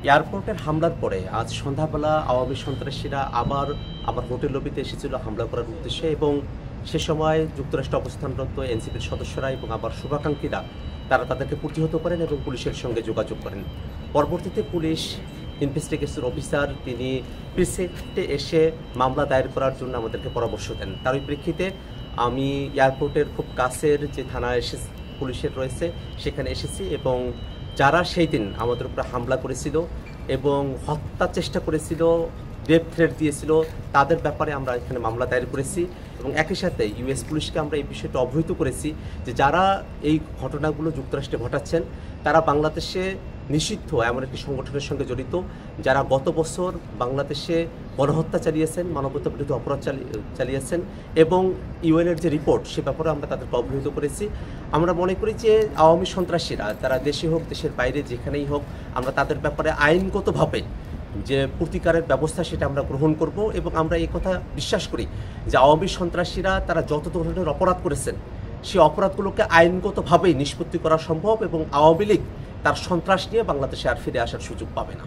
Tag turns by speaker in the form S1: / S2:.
S1: এয়ারপোর্টের হামলার পরে আজ সন্ধ্যাবেলা আওয়ামী সন্ত্রাসীরা আবার আমার হোটেল লবিতে এসেছিল হামলা করার উদ্দেশ্যে এবং সে সময় যুক্তরাষ্ট্রে অবস্থানরত এনসিপির সদস্যরা এবং আবার শুভাকাঙ্ক্ষীরা তারা তাদেরকে প্রতিহত করেন এবং পুলিশের সঙ্গে যোগাযোগ করেন। পরবর্তীতে পুলিশ ইনভেস্টিগেশন অফিসার তিনি প্রিসেক্টে এসে মামলা দায়ের করার জন্য আমাদেরকে পরামর্শ দেন। তারই প্রেক্ষিতে আমি এয়ারপোর্টের খুব কাছের যে থানা পুলিশের রয়েছে সেখানে এসেছি এবং যারা সেই দিন আমাদের উপরে হামলা করেছিল এবং হত্যার চেষ্টা করেছিল, রেপ থ্রেট দিয়েছিল, তাদের ব্যাপারে আমরা এখানে মামলা দায়ের করেছি এবং একই সাথে ইউএস পুলিশকে আমরা এই বিষয়টা অবহিত করেছি যে যারা এই ঘটনাগুলো যুক্তরাষ্ট্রে ঘটাচ্ছেন তারা বাংলাদেশে নিষিদ্ধ এমন একটি সংগঠনের সঙ্গে জড়িত, যারা গত বছর বাংলাদেশে গণহত্যা চালিয়েছেন, মানবতা বিরোধী অপরাধ চালিয়েছেন এবং ইউএনের যে রিপোর্ট সে ব্যাপারে আমরা তাদেরকে অবহিত করেছি। আমরা মনে করি যে আওয়ামী সন্ত্রাসীরা তারা দেশে হোক দেশের বাইরে যেখানেই হোক আমরা তাদের ব্যাপারে আইনগতভাবে যে প্রতিকারের ব্যবস্থা সেটা আমরা গ্রহণ করব এবং আমরা এই কথা বিশ্বাস করি যে আওয়ামী সন্ত্রাসীরা তারা যত ধরনের অপরাধ করেছেন সেই অপরাধগুলোকে আইনগতভাবেই নিষ্পত্তি করা সম্ভব এবং আওয়ামী লীগ তার সন্ত্রাস নিয়ে বাংলাদেশে আর ফিরে আসার সুযোগ পাবে না।